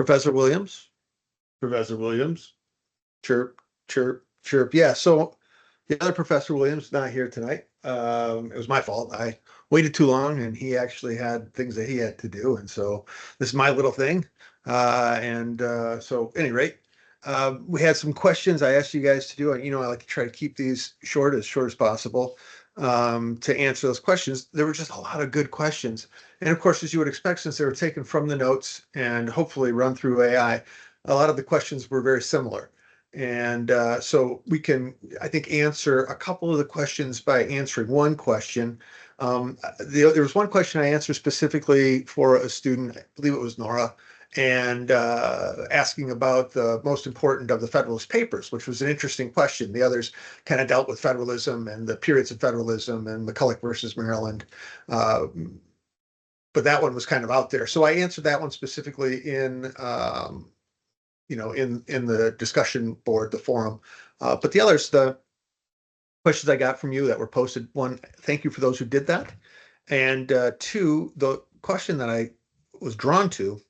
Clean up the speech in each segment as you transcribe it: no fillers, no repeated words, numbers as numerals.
Professor Williams, Professor Williams, chirp, chirp, chirp. Yeah, so the other Professor Williams not here tonight. It was my fault. I waited too long, and he actually had things that he had to do, and so this is my little thing. So, at any rate, we had some questions I asked you guys to do, and I like to try to keep these short as possible to answer those questions. There were just a lot of good questions, and of course, as you would expect, since they were taken from the notes and hopefully run through AI, a lot of the questions were very similar. And so we can, I think, answer a couple of the questions by answering one question. There was one question I answered specifically for a student, I believe it was Nora, and asking about the most important of the Federalist Papers, which was an interesting question. The others kind of dealt with federalism and the periods of federalism and McCulloch versus Maryland. Uh, but that one was kind of out there. So I answered that one specifically in the discussion board, the forum. But the others, the questions I got from you that were posted, one, thank you for those who did that. And two, the question that I was drawn to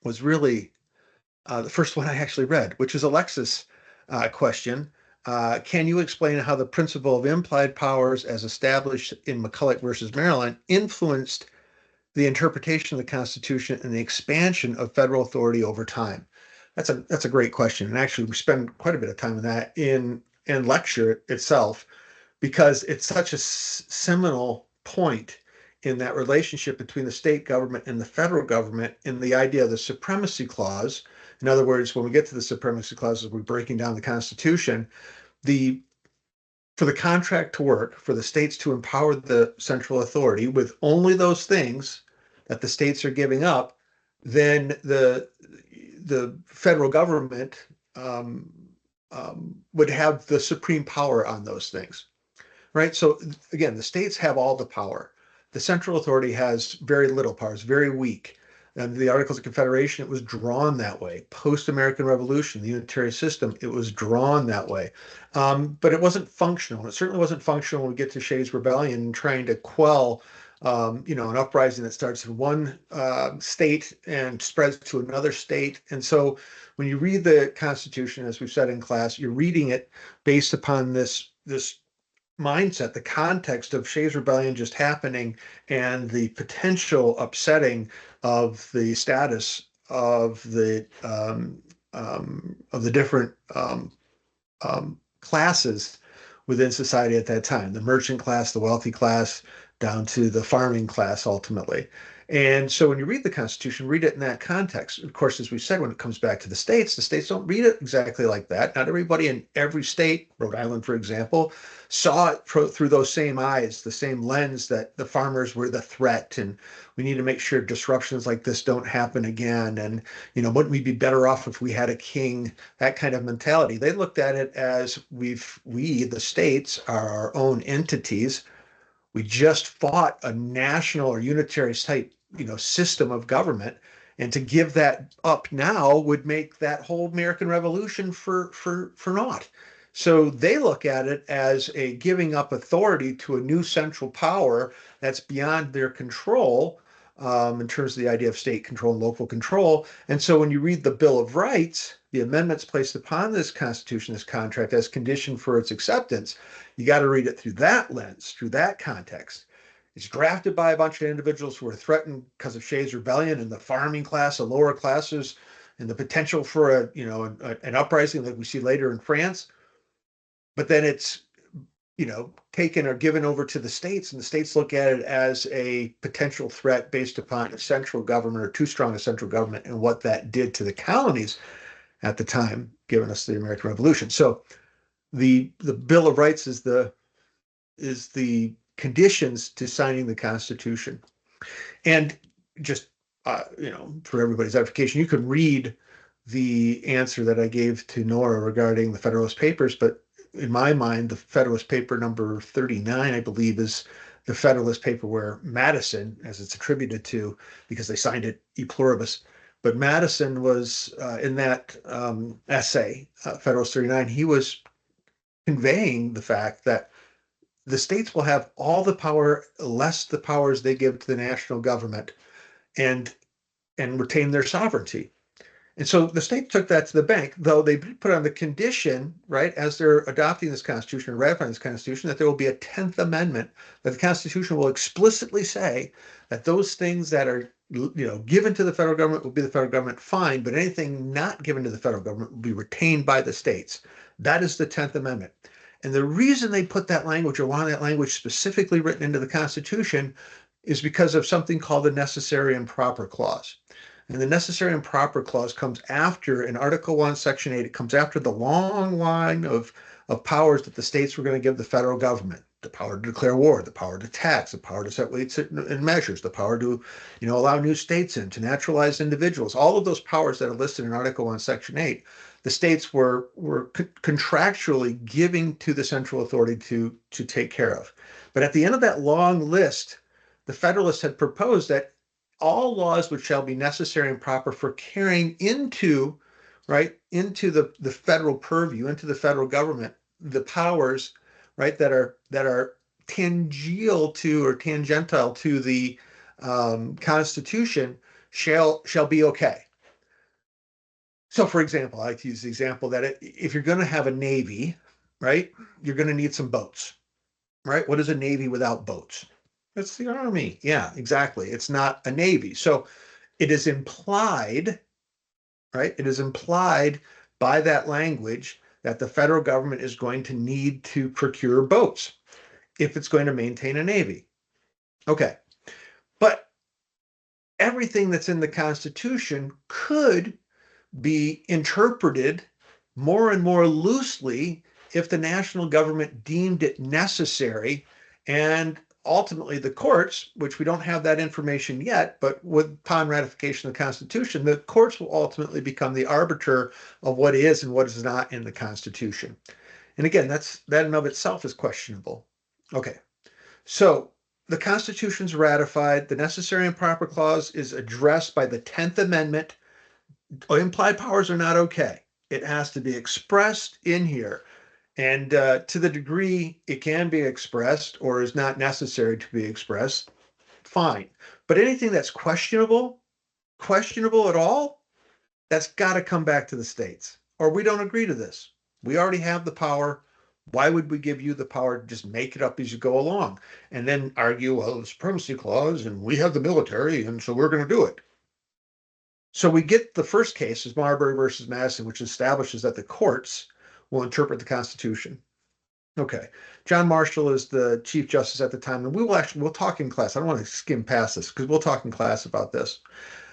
was really the first one I actually read, which is Alexis' question. Can you explain how the principle of implied powers as established in McCulloch versus Maryland influenced the interpretation of the Constitution and the expansion of federal authority over time? That's a great question, and actually we spend quite a bit of time on that in lecture itself because it's such a seminal point in that relationship between the state government and the federal government in the idea of the supremacy clause. In other words, when we get to the supremacy clause, as we're breaking down the Constitution, the for the contract to work, for the states to empower the central authority with only those things that the states are giving up, then the federal government would have the supreme power on those things, right? So again, the states have all the power. The central authority has very little power, it's very weak. And the Articles of Confederation, it was drawn that way. Post-American Revolution, the unitary system, it was drawn that way. But it wasn't functional. It certainly wasn't functional when we get to Shays' Rebellion and trying to quell an uprising that starts in one state and spreads to another state. And so when you read the Constitution, as we've said in class, you're reading it based upon this mindset, the context of Shays' Rebellion just happening and the potential upsetting of the status of the different classes within society at that time, the merchant class, the wealthy class, down to the farming class ultimately. And so when you read the Constitution, read it in that context. Of course, as we said, when it comes back to the states don't read it exactly like that. Not everybody in every state, Rhode Island, for example, saw it through those same eyes, the same lens that the farmers were the threat. And we need to make sure disruptions like this don't happen again. And, wouldn't we be better off if we had a king? That kind of mentality. They looked at it as the states, are our own entities. We just fought a national or unitary type, system of government, and to give that up now would make that whole American Revolution for naught. So they look at it as a giving up authority to a new central power that's beyond their control in terms of the idea of state control and local control. And so when you read the Bill of Rights, the amendments placed upon this Constitution, this contract, as condition for its acceptance, you got to read it through that lens, through that context. It's drafted by a bunch of individuals who were threatened because of Shays' Rebellion and the farming class, the lower classes, and the potential for an uprising like we see later in France. But then it's taken or given over to the states, and the states look at it as a potential threat based upon a central government or too strong a central government and what that did to the colonies at the time, giving us the American Revolution. So the Bill of Rights is the conditions to signing the Constitution. And just for everybody's edification, you can read the answer that I gave to Nora regarding the Federalist Papers, but in my mind, the Federalist Paper number 39, I believe, is the Federalist Paper where Madison, as it's attributed to, because they signed it e pluribus, but Madison was in that essay, Federalist 39, he was conveying the fact that the states will have all the power, less the powers they give to the national government. And and retain their sovereignty. And so the state took that to the bank, though they put on the condition, right, as they're adopting this Constitution and ratifying this Constitution, that there will be a 10th Amendment, that the Constitution will explicitly say that those things that are, given to the federal government will be the federal government, fine, but anything not given to the federal government will be retained by the states. That is the 10th Amendment. And the reason they put that language, or wanted that language specifically written into the Constitution, is because of something called the Necessary and Proper Clause. And the necessary and proper clause comes after, in Article 1, Section 8, it comes after the long line of powers that the states were going to give the federal government. The power to declare war, the power to tax, the power to set weights and measures, the power to, allow new states in, to naturalize individuals. All of those powers that are listed in Article 1, Section 8, the states were contractually giving to the central authority to take care of. But at the end of that long list, the Federalists had proposed that all laws which shall be necessary and proper for carrying into, right, into the federal purview, into the federal government, the powers, right, that are tangential to the Constitution shall be okay. So, for example, I like to use the example that if you're going to have a navy, right, you're going to need some boats, right? What is a navy without boats? It's the army. Yeah, exactly. It's not a navy. So it is implied, right? It is implied by that language that the federal government is going to need to procure boats if it's going to maintain a navy. Okay. But everything that's in the Constitution could be interpreted more and more loosely if the national government deemed it necessary. And ultimately, the courts, which we don't have that information yet, but upon ratification of the Constitution, the courts will ultimately become the arbiter of what is and what is not in the Constitution. And again, that in and of itself is questionable. Okay, so the Constitution's ratified. The necessary and proper clause is addressed by the 10th Amendment. Implied powers are not okay. It has to be expressed in here. And to the degree it can be expressed or is not necessary to be expressed, fine. But anything that's questionable at all, that's got to come back to the states. Or we don't agree to this. We already have the power. Why would we give you the power to just make it up as you go along and then argue, well, the supremacy clause and we have the military and so we're going to do it? So we get the first case is Marbury versus Madison, which establishes that the courts will interpret the Constitution. Okay. John Marshall is the Chief Justice at the time, and we'll talk in class. I don't want to skim past this because we'll talk in class about this.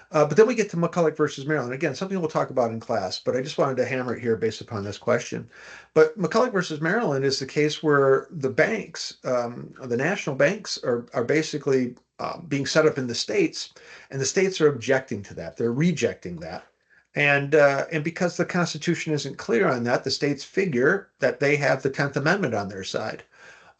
But then we get to McCulloch versus Maryland. Again, something we'll talk about in class, but I just wanted to hammer it here based upon this question. But McCulloch versus Maryland is the case where the banks, the national banks, are basically being set up in the states, and the states are objecting to that. They're rejecting that. And because the Constitution isn't clear on that, the states figure that they have the 10th Amendment on their side.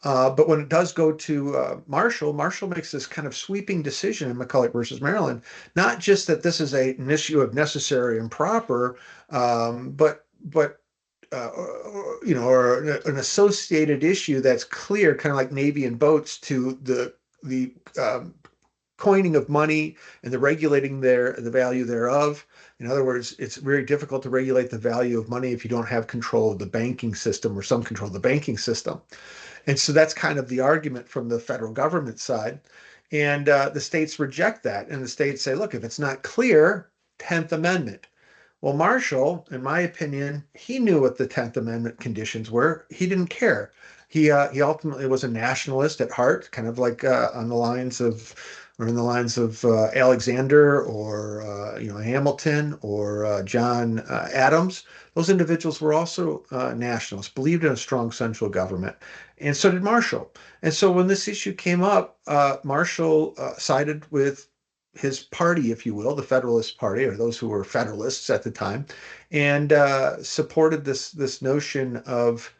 But when it does go to Marshall makes this kind of sweeping decision in McCulloch versus Maryland, not just that this is an issue of necessary and proper, but or an associated issue that's clear, kind of like Navy and boats, to the coining of money and the regulating the value thereof. In other words, it's very difficult to regulate the value of money if you don't have control of the banking system or some control of the banking system. And so that's kind of the argument from the federal government side. And the states reject that. And the states say, look, if it's not clear, 10th Amendment. Well, Marshall, in my opinion, he knew what the 10th Amendment conditions were. He didn't care. He ultimately was a nationalist at heart, kind of like in the lines of Alexander or Hamilton or John Adams. Those individuals were also nationalists, believed in a strong central government, and so did Marshall. And so when this issue came up, Marshall sided with his party, if you will, the Federalist Party, or those who were Federalists at the time, and supported this notion of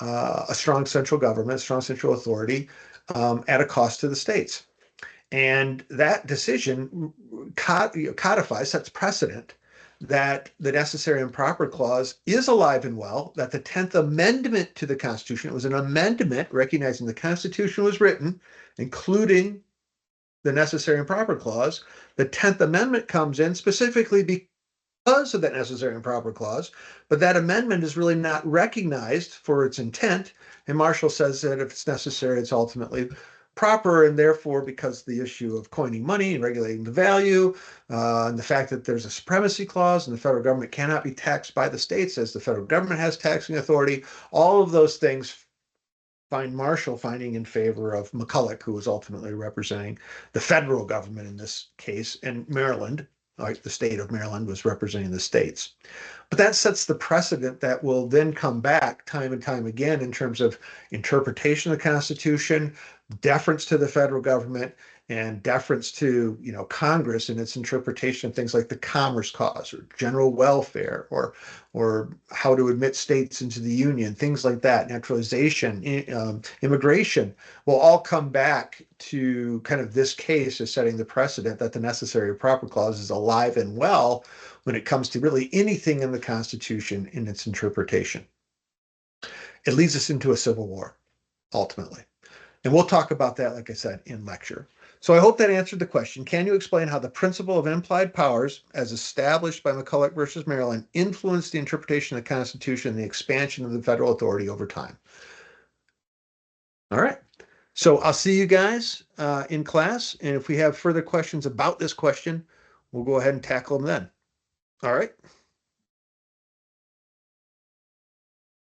a strong central government, strong central authority at a cost to the states. And that decision codifies, sets precedent that the necessary and proper clause is alive and well, that the 10th Amendment to the Constitution, it was an amendment recognizing the Constitution was written, including the necessary and proper clause. The 10th Amendment comes in specifically because of that necessary and proper clause, but that amendment is really not recognized for its intent. And Marshall says that if it's necessary, it's ultimately proper, and therefore, because the issue of coining money and regulating the value, and the fact that there's a supremacy clause and the federal government cannot be taxed by the states as the federal government has taxing authority, all of those things find Marshall finding in favor of McCulloch, who was ultimately representing the federal government in this case, and Maryland, like the state of Maryland, was representing the states. But that sets the precedent that will then come back time and time again in terms of interpretation of the Constitution, deference to the federal government, and deference to Congress in its interpretation of things like the Commerce Clause or general welfare or how to admit states into the Union, things like that, naturalization, immigration, will all come back to kind of this case as setting the precedent that the necessary or proper clause is alive and well when it comes to really anything in the Constitution in its interpretation. It leads us into a civil war, ultimately. And we'll talk about that, like I said, in lecture. So I hope that answered the question. Can you explain how the principle of implied powers, as established by McCulloch versus Maryland, influenced the interpretation of the Constitution and the expansion of the federal authority over time? All right. So I'll see you guys in class. And if we have further questions about this question, we'll go ahead and tackle them then. All right.